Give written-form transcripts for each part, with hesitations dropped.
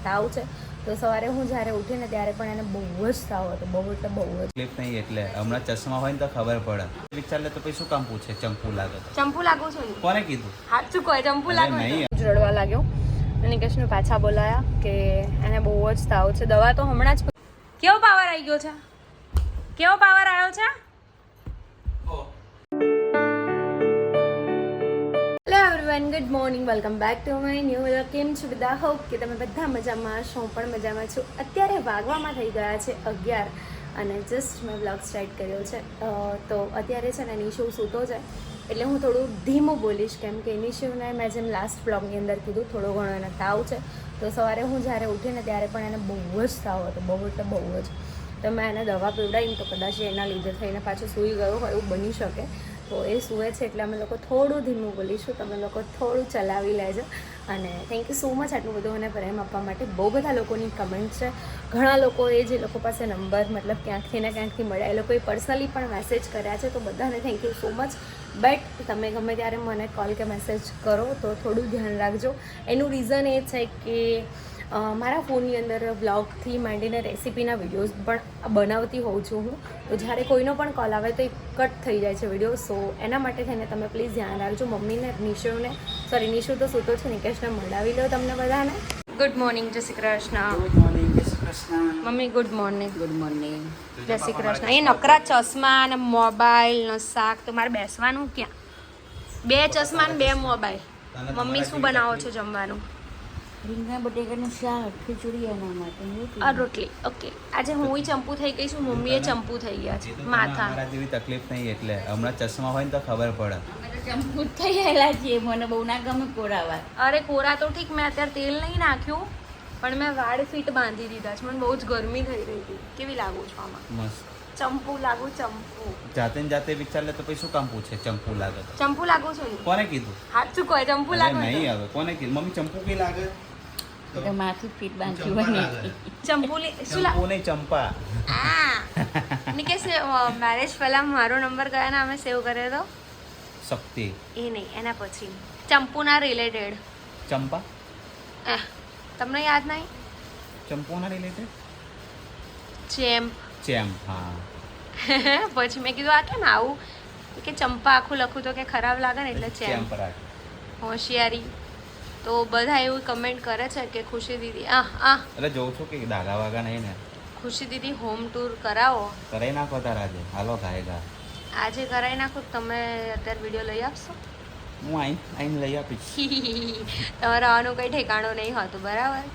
તાવ છે. તો સવારે હું જ્યારે ઉઠીને ત્યારે પણ એને બહુ જ તાવ હતો, બહુ એટલે બહુ જ. તકલીફ નહીં એટલે હમણાં ચશ્મા હોય ને તો ખબર પડે. વિચાર લે તો પછી શું કામ પૂછે ચંપુ લાગે તો? ચંપુ લાગુ છું ને? કોને કીધું? હાથ ચૂકો હોય ચંપુ લાગુ નહીં. રડવા લાગ્યો અને નિકેશને પાછા બોલાયા કે એને બહુ જ તાવ છે. દવા તો હમણાં જ. કેવો પાવર આવી ગયો છે? કેવો પાવર આવ્યો છે? Good morning, welcome back to my new vlog. કેમ છો બધા? હોપ કે તમે બધા મજામાં છો. હું પણ મજામાં છું. અત્યારે વાગવામાં થઈ ગયા છે 11 અને જસ્ટ મેં વ્લોગ સ્ટાર્ટ કર્યો છે. તો અત્યારે છે ને નિશુ સૂતો છે એટલે હું થોડું ધીમું બોલીશ, કેમ કે નિશુને મેં જેમ લાસ્ટ વ્લોગની અંદર કીધું થોડો ઘણો એને તાવ છે. તો સવારે હું જ્યારે ઉઠીને ત્યારે પણ એને બહુ જ તાવ હતો, બહુ એટલે બહુ જ. તો મેં એને દવા પીવડાવીને તો કદાચ એના લીધે થઈને પાછું સૂઈ ગયો હોય એવું બની શકે. તો એ સૂવે છે એટલે અમે લોકો થોડું ધીમું બોલીશું, તમે લોકો થોડું ચલાવી લેજો. અને થેન્ક યુ સો મચ આટલું બધું મને પ્રેમ આપવા માટે. બહુ બધા લોકોની કમેન્ટ છે, ઘણા લોકોએ જે લોકો પાસે નંબર મતલબ ક્યાંકથી ને ક્યાંકથી મળ્યા એ લોકોએ પર્સનલી પણ મેસેજ કર્યા છે. તો બધાને thank you so much. But તમે ગમે ત્યારે મને કોલ કે મેસેજ કરો તો થોડું ધ્યાન રાખજો. એનું રીઝન એ છે કે મારા ફોનની અંદર વ્લોગથી માંડીને રેસીપીના વિડીયોઝ પણ બનાવતી હોઉં છું હું. તો જ્યારે કોઈનો પણ કોલ આવે તો એ કટ થઈ જાય છે વિડીયો. સો એના માટે થઈને તમે પ્લીઝ ધ્યાન રાખજો. મમ્મીને નિશુ તો સૂતો છે, નિકેશને મળાવી લો તમને બધાને. ગુડ મોર્નિંગ, જય શ્રી કૃષ્ણ. ગુડ મોર્નિંગ, જય Shri Krishna. Mummy good morning. Good morning. જય શ્રી કૃષ્ણ. એ નકરા ચશ્મા અને મોબાઈલ ને શાક, તો મારે બેસવાનું ક્યાં? 2 ચશ્મા ને 2 મોબાઈલ. મમ્મી શું બનાવો છો જમવાનું? રીંગણા બટેકાનું શાક, ખીચડી એના માટે. આ રોટલી. ઓકે. આજે હું ચંપુ થઈ ગઈ છું, મમ્મીએ ચંપુ થઈ ગયા છે માથા. મારા જેવી તકલીફ નહીં એટલે હમણાં ચશ્મા હોય ને તો ખબર પડે. અમે તો ચંપુ જ થઈ ગયેલા છીએ, મને બહુ ના ગમે કોરાવા. અરે કોરા તો ઠીક, મેં અત્યારે તેલ નહીં નાખ્યું પણ મેં વાળ ફીટ બાંધી દીધા છે. મને બહુ જ ગરમી થઈ રહી હતી. કેવી લાગુ છું આમાં? મસ્ત. ચંપુ લાગુ? ચંપુ જાતે ને જાતે વિચાર લે તો પછી શું કામ પૂછે ચંપુ લાગે તો? ચંપુ લાગુ છું ને? કોને કીધું? હાથ ચૂકો હોય ચંપુ લાગુ? નહીં આવે. કોને કીધું? મમ્મી ચંપુ કી લાગે? એટલે માથું ફીટ બાંધ્યું હોય ને. ચંપુ ચંપુ નહીં, ચંપા. નિકેશ મેરેજ પહેલાં મારો નંબર કયા નામે સેવ કર્યો હતો? શક્તિ. એ નહીં, એના પછી ચંપુના રિલેટેડ. ચંપા? તમને યાદ નહીં? ચંપુના રિલેટેડ? ચેમ્પ. ચેમ્પ, હા. પછી મેં કીધું આ કેમ આવું, કે ચંપા આખું લખું તો કે ખરાબ લાગે ને એટલે ચેમ્પ. રાખ. હોશિયારી. તો બધા એવું કમેન્ટ કરે છે કે ખુશી દીદી એટલે જોઉં છું કે દાગા વાગા નહીં ને. ખુશી દીદી હોમ ટૂર કરાવો. કરાઈ નાખો તાર આજે. હાલો ગાયગા. આજે કરાવી નાખો. તમે અત્યારે વિડીયો લઈ આપશો? હું આઈને લઈ આપીશ. તમારે આવવાનું કંઈ ઠેકાણો નહીં હોતું, બરાબર?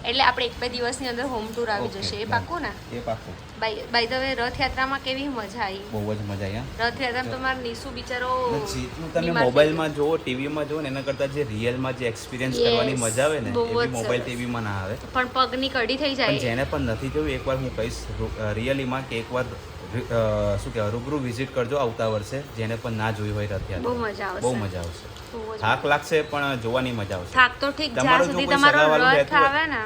એટલે આપણે 1-2 દિવસની અંદર હોમ ટૂર આવી જશે. એ પાક્કું ને? એ પાક્કું. બાય ધ વે રથયાત્રામાં કેવી મજા આવી? બહુ જ મજા આવી. રથયાત્રામાં તો મારો નિશુ બિચારો જેટલું તમે મોબાઈલમાં જુઓ, ટીવીમાં જુઓ ને એના કરતાં જે રિયલમાં જે એક્સપિરિયન્સ કરવાની મજા આવે ને એ મોબાઈલ ટીવીમાં ના આવે. પણ પગની કડી થઈ જાય. જેને પણ નથી જોયું એકવાર હું કહીશ રિયલીમાં કે એકવાર શું કહેવાય રૂબરૂ વિઝિટ કરજો આવતા વર્ષે. જેને પણ ના જોયું હોય રથયાત્રા, બહુ મજા આવશે. બહુ મજા આવશે. થાક લાગશે પણ જોવાની મજા આવશે. થાક તો ઠીક, જ્યાં સુધી તમારો રથ આવે ને.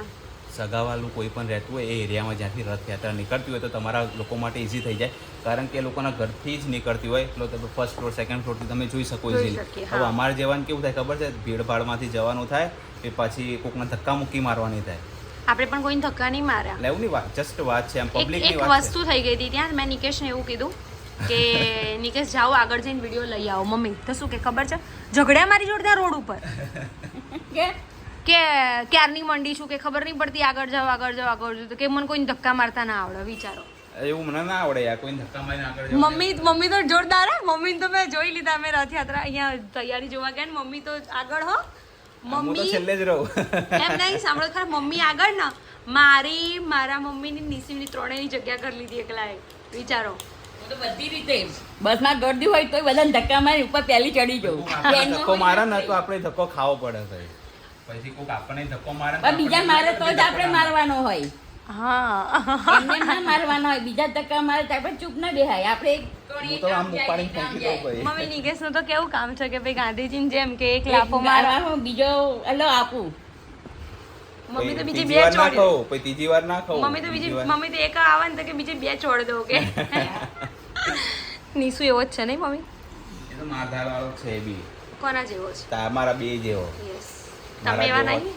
સગાવાલું કોઈ પણ રહેતું હોય એ એરિયામાં જ્યાંથી રથયાત્રા નીકળતી હોય તો તમારા લોકો માટે ઇઝી થઈ જાય, કારણ કે એ લોકોના ઘરથી જ નીકળતી હોય એટલે તમે ફર્સ્ટ ફ્લોર સેકન્ડ ફ્લોરથી તમે જોઈ શકો ઇઝીલી. હવે અમારે જવાનું કેવું થાય ખબર છે? ભીડભાડમાંથી જવાનું થાય એ પછી કોકના ધક્કા મૂકી મારવાની થાય. આપણે પણ કોઈને ધક્કા નહીં માર્યા. લેવું ની વાત, જસ્ટ વાત છે, એમ પબ્લિકની એક વાત વસ્તુ થઈ ગઈ હતી ત્યાં. મેં નિકેશને એવું કીધું કે નિકેશ જાઓ આગળ જઈને વિડીયો લઈ આવો. મમ્મી તો શું કે ખબર છે, ઝઘડ્યા મારી જોડે ત્યાં રોડ ઉપર કે ક્યારની મંડી છું કે ખબર નહીં પડતી, આગળ જાઓ તો કે મને કોઈને ધક્કા મારતા ના આવડે. વિચારો. એવું મને ના આવડે યાર, કોઈને ધક્કા મારીને આગળ જવું. મમ્મી તો જોરદાર હે. મમ્મી તો મેં જોઈ લીધા. અમે રથયાત્રા અહીંયા તૈયારી જોવા ગયા ને મમ્મી તો આગળ. હો મમ્મી છેલ્લે જ રહું. એમ નહીં, સાંભળો ખરા, મમ્મી આગળ ને મારા મમ્મીની નિશીની ત્રણેયની જગ્યા કરી લીધી એકલાએ. વિચારો. તો બધી રીતે બસમાં ગળદી હોય તો બધાને ધક્કા મારી ઉપર પહેલી ચડી જવું. ધક્કો મારે ને તો આપણે ધક્કો ખાવો પડે છે. પછી કોક આપણને ધક્કો મારે, બીજા મારે તો જ આપણે મારવાનો હોય. હા, એમને ના મારવાનો હોય. બીજા ધક્કા મારે તો આપણે ચૂપ ના બેહાય. આપણે હું તો આમ ઉપાડીને ફેંકી દઉં ભાઈ. મમ્મી નિકેશનું તો કેવું કામ છે કે ભાઈ ગાંધીજીની જેમ કે એક લાફો મારવાનો, બીજો અલો આપું. મમ્મી તો બીજી બીજી 2 વાર ના છોડ. ખાઉં, પછી ત્રીજી વાર ના ખાઉં. મમ્મી તો એક આવે ને તો કે બીજી 2 છોડ દો કે. નિશુ એવો જ છે નહીં મમ્મી? એ તો મારધાર વાળો છે બી. કોના જેવો છે? તમારા 2 જેવો. યસ. તમે એવા નહીં?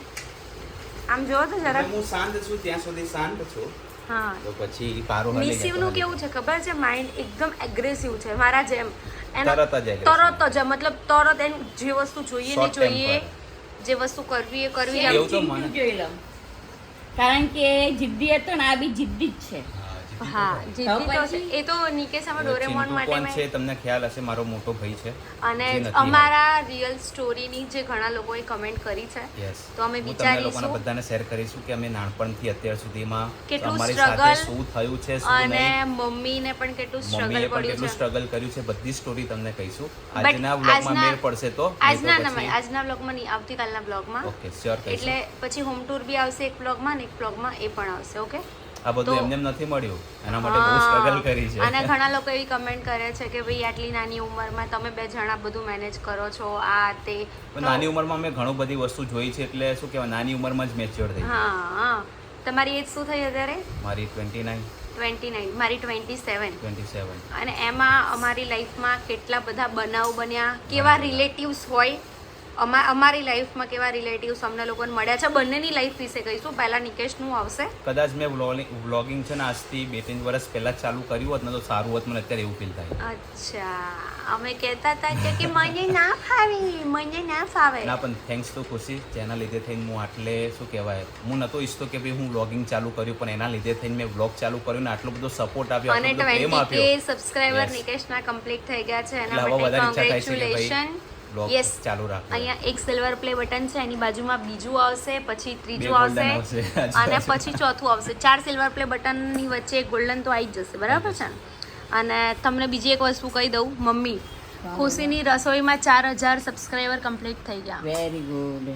આમ જોવો તો જરા. હું શાંત છું ત્યાં સુધી શાંત છું, હા. તો પછી પારો હલી જાય તો નિશિવનું હલી કેવું છે ખબર છે, માઇન્ડ એકદમ એગ્રેસિવ છે મારા જેમ. તરત જ aggressive. તરત જ મતલબ તરત એને જે વસ્તુ જોઈએ ને Short જોઈએ, temper. જે વસ્તુ કરવી એ કરવી. એવું તો ચિંટુ મને- જોઈ લો. કારણ કે જિદ્દી હતો ને આ બી જિદ્દી જ છે. જાય. હા જીતી તો છે. પછી? એ તો નિકેશ આમાં ડોરેમોન ચિંટુ માટે કોણ મેં છે તમને ખ્યાલ હશે, મારો મોટો ભાઈ છે. અને જે નથી અમારા રિયલ સ્ટોરીની જે ઘણા લોકોએ કમેન્ટ કરી છે, Yes. તો અમે હું તમને વિચારીશું લોકોને બધાને શેર કરીશું કે અમે નાનપણથી અત્યાર સુધીમાં કેટલું અમારી struggle સાથે શું થયું છે, શું અને નહીં, મમ્મીને પણ કેટલું સ્ટ્રગલ મમ્મીએ પણ પડ્યું કેટલું છે. સ્ટ્રગલ કર્યું છે, બધી સ્ટોરી તમને કહીશું. But આજના વ્લોગમાં આજના- મેળ પડશે તો આજના આજના બ્લોગમાં નહીં, આવતીકાલના બ્લોગમાં. ઓકે શ્યોર કહીશું. એટલે પછી હોમ ટૂર બી આવશે એક બ્લોગમાં ને એક બ્લોગમાં એ પણ આવશે. ઓકે. આ બધું તો- એમને એમ નથી મળ્યું, એના માટે બહુ સ્ટ્રગલ કરી છે. અને ઘણા લોકો એવી કમેન્ટ કરે છે કે ભાઈ આટલી નાની ઉંમરમાં તમે બે જણા બધું મેનેજ કરો છો, આ તે. પણ નાની ઉંમરમાં મેં ઘણું બધી વસ્તુ જોઈ છે, એટલે શું કહેવાય, નાની ઉંમરમાં જ મેચ્યોર થઈ ગઈ. હા. તમારી એજ શું થઈ અત્યારે? મારી 29, 29. મારી 27. 27. અને એમાં અમારી લાઈફમાં કેટલા બધા બનાવ બન્યા, કેવા રિલેટિવ્સ હોય, અમારી લાઈફમાં કેવા રિલેટિવ્સ અમને લોકોને મળ્યા છે. બંનેની લાઈફ વિશે કહીશું. પહેલા નિકેશનું આવશે. કદાચ મેં વ્લોગિંગ છે ને આજથી 2-3 વર્ષ પહેલા ચાલુ કર્યું હોત ને તો સારું હોત, મને અત્યારે એવું ફીલ થાય. અચ્છા, અમે કહેતા હતા કે મને ના ફાવે, મને ના ફાવે. ના, પણ થેન્ક્સ ટુ ખુશી, જેના લીધે થઈને હું આટલે શું કહેવાય, હું નહોતો ઈચ્છતો કે ભાઈ હું વ્લોગિંગ ચાલુ કર્યું, પણ એના લીધે થઈને મેં વ્લોગ ચાલુ કર્યું ને આટલો બધો સપોર્ટ આપ્યો, અને આટલો બધો પ્રેમ 20K આપ્યો. Subscriber Yes. નિકેશના કમ્પ્લીટ થઈ ગયા છે. એટલે એના હવે માટે વધારે ઈચ્છા થાય છે કે ભાઈ કોંગ્રેચ્યુલેશન. Vlog yes. ચાલુ રાખો. અહીંયા એક સિલ્વર પ્લે બટન છે, એની બાજુમાં બીજું આવશે, પછી ત્રીજું બે golden આવશે આવશે. અને પછી ચોથું આવશે. 4 સિલ્વર પ્લે બટનની વચ્ચે એક ગોલ્ડન તો આવી જ જશે, બરાબર છે ને? અને તમને બીજી એક વસ્તુ કહી દઉં, મમ્મી, ખુશીની રસોઈમાં 4000 સબસ્ક્રાઇબર કમ્પ્લીટ થઈ ગયા. Very good.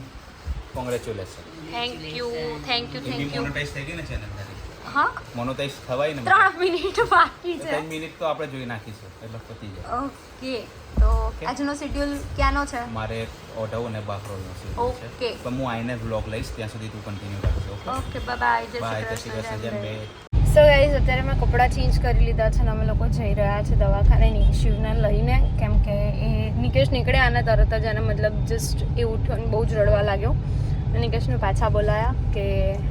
Congratulation. Thank you, thank you, એ બી થેન્ક યુ. મોનેટાઇઝ થઈ ગઈ ને ચેનલ તારી. હા, મોનેટાઇઝ થવાય ને 3 મિનિટ બાકી છે. 3 મિનિટ તો આપણે જોઈ નાખીશું એટલે પતી જાય. ઓકે, તો આજનો શેડ્યુલ ક્યાંનો છે? મારે ઓઢવ અને બાફરોલનો શેડ્યુલ છે, Okay. પણ હું આઈને વ્લોગ લઈશ, ત્યાં સુધી તું કન્ટિન્યુ રાખજો. Okay, okay, bye. જય બાય. જય શ્રી શ્રી કૃષ્ણ. જેમ બે. સો ગાઈઝ, અત્યારે મેં કપડાં ચેન્જ કરી લીધા છે અને અમે લોકો જઈ રહ્યા છે દવાખાને નિશિવને લઈને, કેમ કે એ નિકેશ નીકળ્યા અને તરત જ એને મતલબ જસ્ટ એ ઉઠ્યો અને બહુ જ રડવા લાગ્યો. અને નિકેશને પાછા બોલાયા કે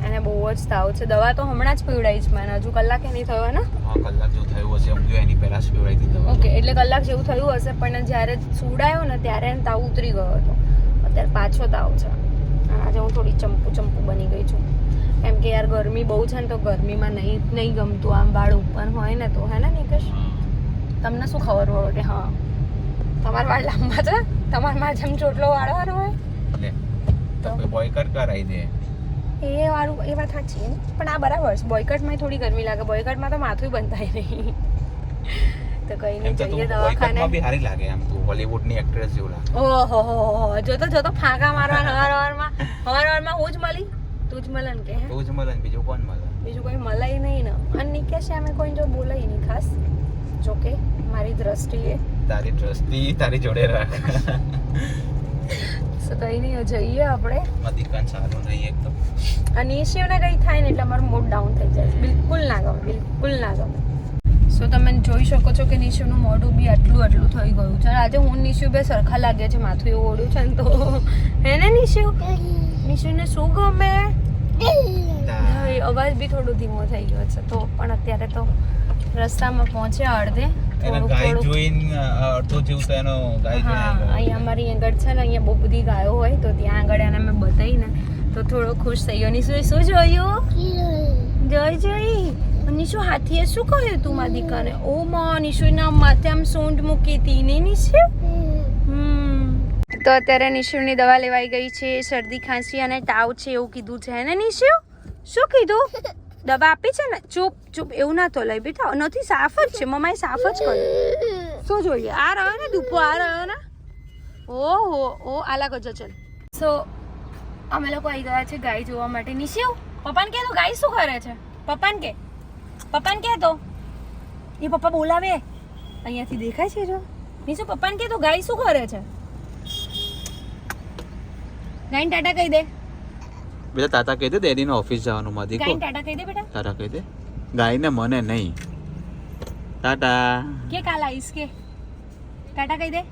એને બહુ જ તાવ છે. દવા તો હમણાં જ પીવડાવી છે મેં, હજુ કલાકે નહીં થયો ને. હા, કલાક જેવું થયું હશે, હું જો એની પહેલા જ પીવડાવી દીધી દવા. ઓકે, એટલે કલાક જેવું થયું હશે, પણ જ્યારે સુવડાયો ને ત્યારે એને તાવ ઉતરી ગયો હતો. અત્યારે પાછો તાવ છે અને આજે હું થોડી ચંપુ બની ગઈ છું, કેમ કે યાર ગરમી બહુ છે ને, તો ગરમીમાં નહીં ગમતું આમ વાળ ઉપર હોય ને તો, હે ને નિકેશ? તમને શું ખબર હોય કે હા તમારા વાળ લાંબા છે, તમારા જેમ ચોટલો વાળવાનો હોય લે, તો કોઈ બોયકટ કરાવી દે. એ વાળું, એ વાત સાચી છે. પણ આ બરાબર છે, બોયકટમાં થોડી ગરમી લાગે, બોયકટમાં તો માથું બંધાય નહીં. તો કઈ એમ નહીં, તો તું જઈએ બોયકટમાં દવાખાને. બી સારી લાગે, એમ તું હોલીવુડની એક્ટ્રેસ જેવું લાગે. ઓહો, જોતો ફાંકા મારવાના હવારમાં હું જ મળી, તું જ મળે ને કે હે? તું જ મળે ને બીજું કોણ મળે? બીજું કોઈ મલાય નહીં ને. અને નિકેશ અમે કોઈ જો બોલાય નહીં ખાસ, જોકે મારી દ્રષ્ટિએ. તારી ટ્રસ્ટી તારી જોડે રાખ. તો કઈ નહીં, જઈએ આપણે. મધિકાન સારું નહીં એકદમ. અને ઈશ્વરને કંઈ થાય ને એટલે અમારું મૂડ ડાઉન થઈ જાય. બિલકુલ ના ગમે, બિલકુલ ના ગમે. સો તમે જોઈ શકો છો કે નિશુનું મોઢું બી આટલું થઈ ગયું છે. આજે હું નિશુ બે સરખા લાગે છે, માથું એવું ઓળ્યું છે ને તો, હે ને નિશુ? નિશુને શું ગમે? અવાજ બી થોડો ધીમો થઈ ગયો છે, તો પણ અત્યારે તો રસ્તામાં પહોંચ્યા અડધે. એના ગાય જોઈને અડધો જીવ તો એનો ગાય હા, જોઈને અહીંયા અમારી આગળ છે ને, અહીંયા બહુ બધી ગાયો હોય, તો ત્યાં આગળ એને મેં બતાવીને તો થોડો ખુશ થઈ ગયો. નિશુ શું જોયું? જોઈ નિશુ હાથીએ શું કહ્યું તું મારી દીકાને? ઓ માં, નિશુના માથે આમ સૂંઢ મૂકી હતી ને નિશુ. તો અત્યારે નિશુની દવા લેવાઈ ગઈ છે, શરદી ખાંસી અને તાવ છે એવું કીધું છે ને નિશુ? શું કીધું? દવા આપી છે ને? ચૂપ એવું ના તો લઈ બેટા, નથી, સાફ જ છે, મમ્માએ સાફ જ કર્યું. શું જોઈએ? આ રહ્યો ને દુપો, આ રહ્યો ને. ઓહો, આલા ગજો ચલ. સો અમે લોકો આવી ગયા છે ગાય જોવા માટે. નિશુ, પપ્પાને કહે તો ગાય શું કરે છે? પપ્પાને કહે તો એ પપ્પા બોલાવે, અહીંયાથી દેખાય છે જો. નિશુ, પપ્પાને કહે તો ગાય શું કરે છે? ગાયને ટાટા કહી દે. બેટા તાતા કહી દે, ડેડીને ઓફિસ જવાનું માદી કો. ગાયને ટાટા કહી દે બેટા. તારા કહી દે, ગાયને મને નહીં. ટાટા. કે કાલ આવીશ કે ટાટા કહી દે.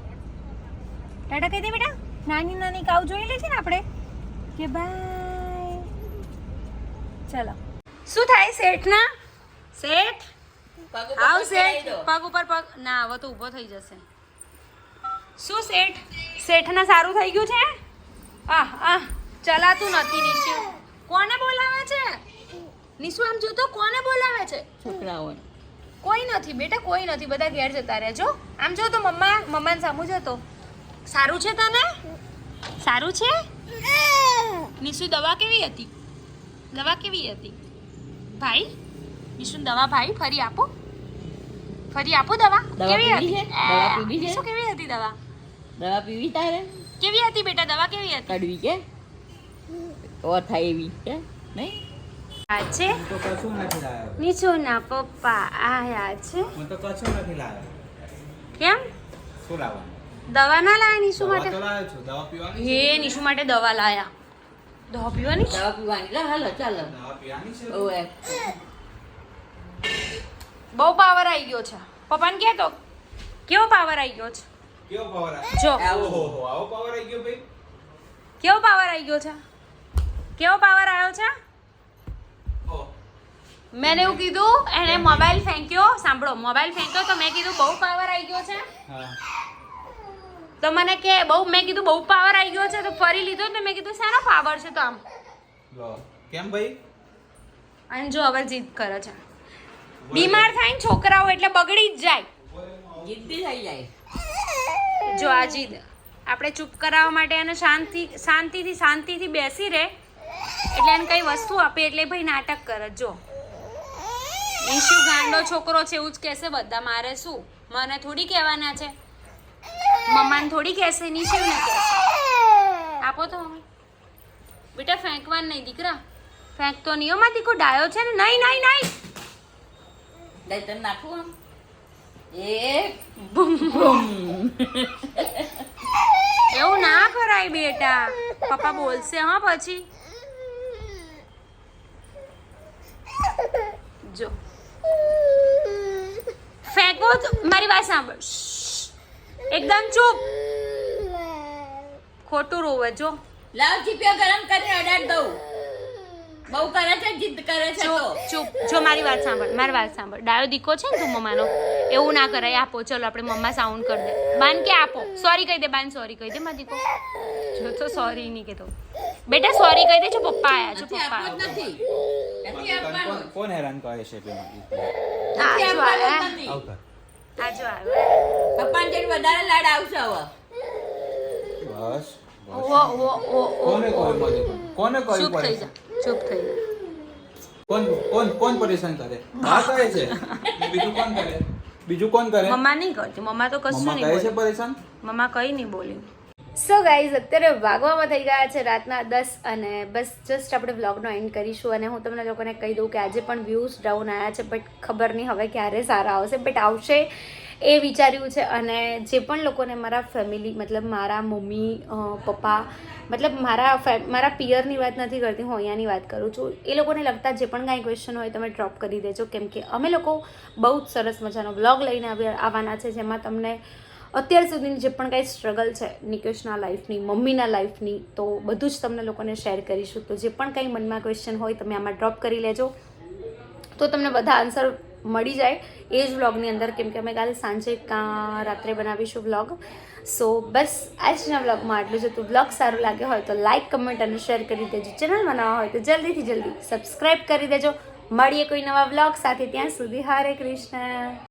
ટાટા કહી દે બેટા. નાની કાવ જોઈ લે છે ને આપણે કે બાય. ચાલો શું થાય શેઠના શેઠ પગ ઉપર આવ પગ શેઠ ચડાઈ દો. પગ ઉપર પગ ના હવે તો ઊભો થઈ જશે શું શેઠને સારું થઈ ગયું છે ચલાતું નથી નિશુ કોને બોલાવે છે નિશુ આમ જો તો કોને બોલાવે છે છોકરાઓને કોઈ નથી બેટા કોઈ નથી બધા ઘેર જતા રહ્યા જો આમ જો તો મમ્માને સામું જતો સારું છે તને સારું છે નિશુ દવા કેવી હતી ભાઈ નિશુ દવા ભાઈ ફરી આપો દવા દવા કેવી પીવી હતી છે? દવા પીવી છે? નિશુ કેવી હતી દવા દવા પીવી તારે કેવી હતી બેટા દવા કેવી હતી કડવી કે ઓ થાય એવી કે નહીં આ છે તો કશું નથી લાવ્યો નિશુના પપ્પા આયા છે હું તો કશું નથી લાવ્યો કેમ શું લાવવાનું દવા ના લાયા નિશુ દવા માટે તો લાવ્યો છું દવા પીવાની હે નિશુ માટે દવા લાયા દવા પીવાની છે? દવા પીવાની લે હાલો ચાલો દવા પીવાની છે ઓએ બહુ પાવર આવી ગયો છે પપ્પાને કહેતો કેવો પાવર આવી ગયો છે કેવો પાવર જો ઓહો આવો પાવર આવી ગયો ભાઈ કેવો પાવર આવી ગયો છે કેવો પાવર આવ્યો છે ઓહ મેં એવું કીધું એને મોબાઈલ ફેંક્યો સાંભળો મોબાઈલ ફેંક્યો તો મેં કીધું બહુ પાવર આવી ગયો છે હા તો મને કે મેં કીધું બહુ પાવર આવી ગયો છે તો ફરી લીધો તો મેં કીધું શાનો પાવર છે તો આમ લો કેમ ભાઈ અને જો હવે જીદ કરે છે બીમાર થાય ને છોકરાઓ એટલે બગડી જ જાય જિદ્દી થઈ જાય જો આ જીદ આપણે ચૂપ કરાવવા માટે એને શાંતિથી બેસી રહે એટલે એને કઈ વસ્તુ આપે એટલે ભાઈ નાટક કરે જો ઈશુ ગાંડો છોકરો છે એવું જ કહેશે બધા મારે શું મને થોડી કહેવાના છે મમ્માને થોડી કહેશે નિશિવને કહેશે આપો તો હવે બેટા ફેંકવાનું નહીં દીકરા ફેંકતો નહીં હો માં દીકો ડાયો છે ને નહીં દઈ તને નાખું આમ? એક એવું ના કરાય બેટા પપ્પા બોલશે હા પછી જો ફેંકો તો મારી વાત સાંભળ એકદમ ચૂપ ખોટું રોવે જો લાવ ચીપિયા ગરમ કરીને અડાડ દઉં બહુ કરે છે જીદ કરે છે તો ચૂપ જો મારી વાત સાંભળ ડાયો દીકો છે ને તું મમ્માનો એવું ના કરાય આપો ચલો આપણે મમ્મા સાઉન્ડ કરી દે બાન કે આપો સોરી કહી દે બાન સોરી કહી દે માં દીકો જો તો સોરી નહીં કહેતો બેટા સોરી કહી દે જો પપ્પા આયા છો નથી પપ્પા આપવું જ આવ્યા. નથી આપવાનું કોણ હેરાન કરે છે પેલા આ નથી જો આપવાનું આવ્યા. નથી આવતા આ જો આવ્યા. પપ્પાને જેટલું વધારે લાડ આવશે હવે બસ ઓ કોને કોઈ મદદ કોને કોઈ ચૂપ થઈ જા ચૂપ થઈ જા કોણ પરેશાન કરે હા કરે છે બીજું કોણ કરે મમ્મા નહીં કરતી મમ્મા તો કશું મમ્મા નહીં કરે છે બોલી પરેશાન મમ્મા કઈ નહીં બોલી સો ગાઈઝ અત્યારે વાગવામાં થઈ ગયા છે રાતના 10 અને બસ જસ્ટ આપણે વ્લોગનો એન્ડ કરીશું અને હું તમને લોકોને કહી દઉં કે આજે પણ વ્યૂઝ ડાઉન આવ્યા છે બટ ખબર નહીં હવે ક્યારે સારા આવશે બટ આવશે એ વિચાર્યું છે અને જે પણ લોકોને મારા ફેમિલી મતલબ મારા મમ્મી પપ્પા મતલબ મારા પિયરની વાત નથી કરતી હું અહીંયાની વાત કરું છું એ લોકોને લગતા જે પણ કાંઈ ક્વેશ્ચન હોય તમે ડ્રોપ કરી દેજો કેમ કે અમે લોકો બહુ જ સરસ મજાનો વ્લોગ લઈને આવવાના છે જેમાં તમને અત્યાર સુધીની જે પણ કાંઈ સ્ટ્રગલ છે નિકેશના લાઈફની મમ્મીના લાઈફની તો બધું જ તમને લોકોને શેર કરીશું તો જે પણ કંઈ મનમાં ક્વેશ્ચન હોય તમે આમાં ડ્રોપ કરી લેજો તો તમને બધા આન્સર મળી જાય એ જ વ્લોગની અંદર કેમ કે અમે કાલે સાંજે રાત્રે બનાવીશું વ્લોગ સો બસ આજના વ્લોગમાં આટલું જ હતું વ્લોગ સારું લાગ્યો હોય તો લાઇક કમેન્ટ અને શેર કરી દેજો ચેનલમાં નવા હોય તો જલ્દી સબસ્ક્રાઈબ કરી દેજો મળીએ કોઈ નવા વ્લોગ સાથે ત્યાં સુધી હરે કૃષ્ણ